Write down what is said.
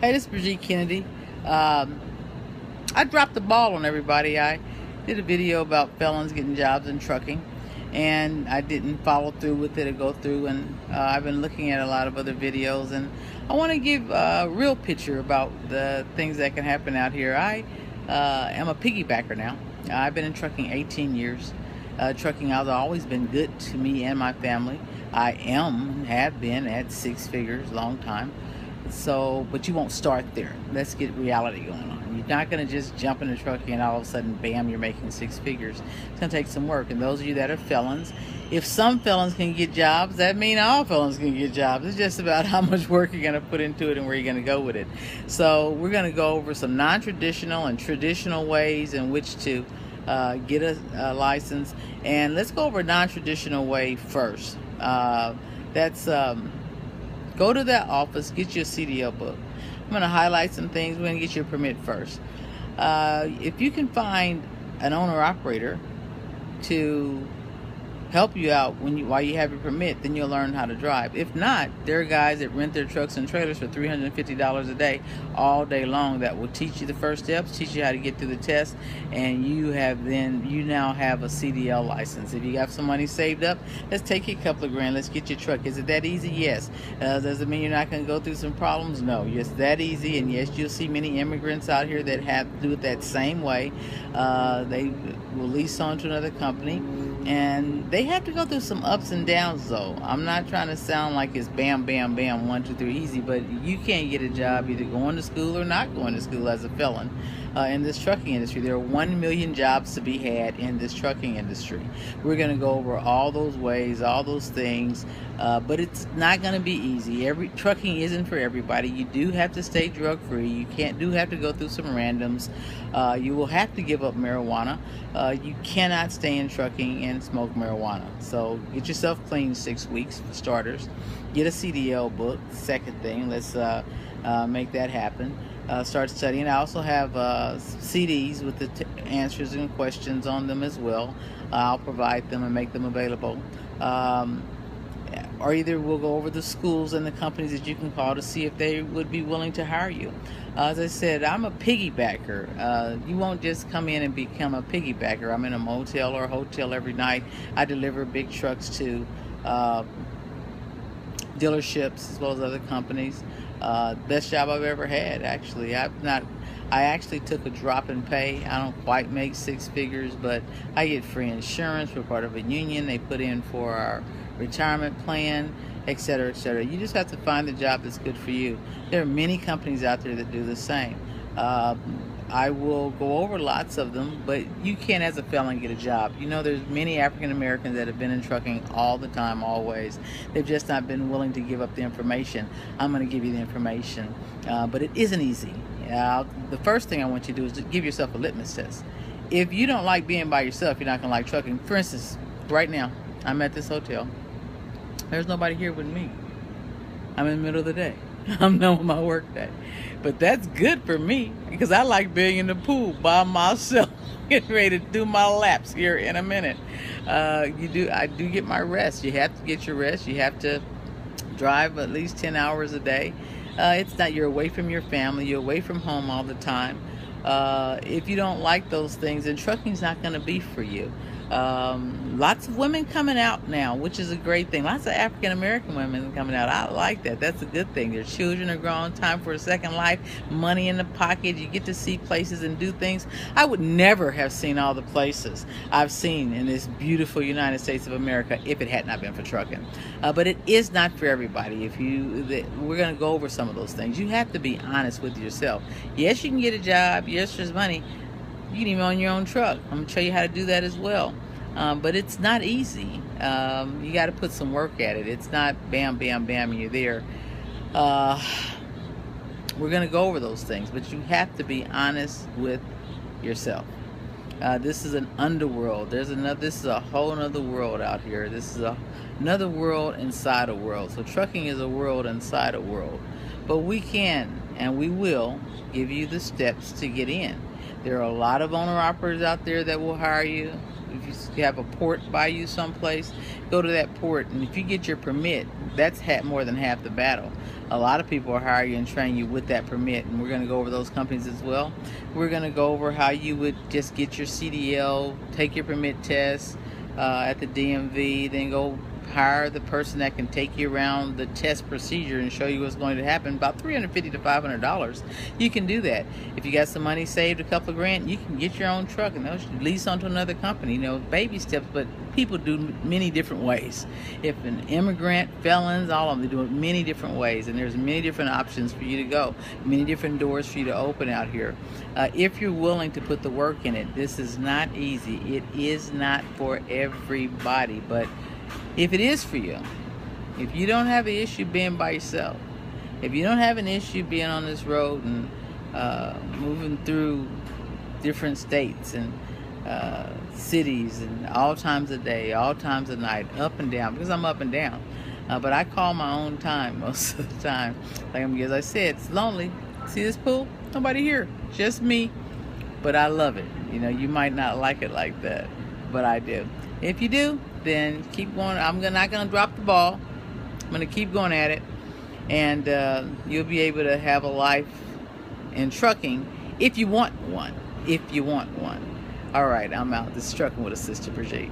Hey, this is Brigitte Kennedy. I dropped the ball on everybody. I did a video about felons getting jobs in trucking, and I didn't follow through with it or go through. And I've been looking at a lot of other videos, and I want to give a real picture about the things that can happen out here. I am a piggybacker now. I've been in trucking 18 years. Trucking has always been good to me and my family. I have been at six figures, long time. So, but you won't start there. Let's get reality going on. You're not going to just jump into trucking and all of a sudden, bam, you're making six figures. It's going to take some work. And those of you that are felons, if some felons can get jobs, that means all felons can get jobs. It's just about how much work you're going to put into it and where you're going to go with it. So we're going to go over some non-traditional and traditional ways in which to get a license. And let's go over a non-traditional way first. Go to that office, get your CDL book. I'm going to highlight some things. We're going to get your permit first. If you can find an owner-operator to help you out while you have your permit, then you'll learn how to drive. If not, there are guys that rent their trucks and trailers for $350 a day all day long that will teach you the first steps, teach you how to get through the test, and you now have a CDL license. If you got some money saved up, let's take you a couple of grand, let's get your truck. Is it that easy? Yes. Does it mean you're not going to go through some problems? No. Yes, that easy, and yes, you'll see many immigrants out here that have to do it that same way. They will lease on to another company, and they have to go through some ups and downs, though. I'm not trying to sound like it's bam, bam, bam, 1, 2, 3, easy, but you can't get a job either going to school or not going to school as a felon in this trucking industry. There are 1 million jobs to be had in this trucking industry. We're going to go over all those ways, all those things, but it's not going to be easy. Trucking isn't for everybody. You do have to stay drug-free. You do have to go through some randoms. You will have to give up marijuana. You cannot stay in trucking and smoke marijuana. So get yourself clean 6 weeks for starters. Get a CDL book. Second thing, let's make that happen. Start studying. I also have CDs with the answers and questions on them as well. I'll provide them and make them available. Or either we'll go over the schools and the companies that you can call to see if they would be willing to hire you. As I said, I'm a piggybacker. You won't just come in and become a piggybacker. I'm in a motel or a hotel every night. I deliver big trucks to dealerships as well as other companies. Best job I've ever had, actually. I actually took a drop in pay. I don't quite make six figures, but I get free insurance. We're part of a union. They put in for our retirement plan, etc., etc. You just have to find the job that's good for you. There are many companies out there that do the same. I will go over lots of them, but you can't, as a felon, get a job. You know, there's many African Americans that have been in trucking all the time, always. They've just not been willing to give up the information. I'm going to give you the information, but it isn't easy. The first thing I want you to do is to give yourself a litmus test. If you don't like being by yourself, you're not going to like trucking. For instance, right now, I'm at this hotel. There's nobody here with me. I'm in the middle of the day. I'm done with my work day. But that's good for me because I like being in the pool by myself, getting ready to do my laps here in a minute. I do get my rest. You have to get your rest. You have to drive at least 10 hours a day. It's not, you're away from your family. You're away from home all the time. If you don't like those things, then trucking's not going to be for you. Lots of women coming out now, which is a great thing. Lots of African American women coming out. I like that. That's a good thing. Their children are grown, time for a second life, money in the pocket. You get to see places and do things. I would never have seen all the places I've seen in this beautiful United States of America if it had not been for trucking. But it is not for everybody. We're going to go over some of those things. You have to be honest with yourself. Yes, you can get a job. Yes, there's money. You can even own your own truck. I'm going to show you how to do that as well. But it's not easy. You got to put some work at it. It's not bam, bam, bam, and you're there. We're going to go over those things, but you have to be honest with yourself. This is an underworld. This is a whole other world out here. This is another world inside a world. So trucking is a world inside a world. But we can and we will give you the steps to get in. There are a lot of owner-operators out there that will hire you. If you have a port by you someplace, go to that port, and if you get your permit, that's more than half the battle. A lot of people will hire you and train you with that permit, and we're going to go over those companies as well. We're going to go over how you would just get your CDL, take your permit test at the DMV, then go hire the person that can take you around the test procedure and show you what's going to happen. About $350 to $500. You can do that. If you got some money saved, a couple of grand, you can get your own truck and lease onto another company. You know, baby steps, but people do many different ways. If an immigrant, felons, all of them, they do it many different ways, and there's many different options for you to go, many different doors for you to open out here. If you're willing to put the work in it, this is not easy. It is not for everybody, but if it is for you, if you don't have an issue being by yourself, if you don't have an issue being on this road and moving through different states and cities and all times of day, all times of night, up and down, because I'm up and down, but I call my own time most of the time. Like, as I said, it's lonely. See this pool? Nobody here, just me, but I love it. You know, you might not like it like that, but I do. If you do, then keep going. I'm not going to drop the ball. I'm going to keep going at it, and you'll be able to have a life in trucking if you want one. If you want one. All right, I'm out. This is Trucking with a Sister Brigitte.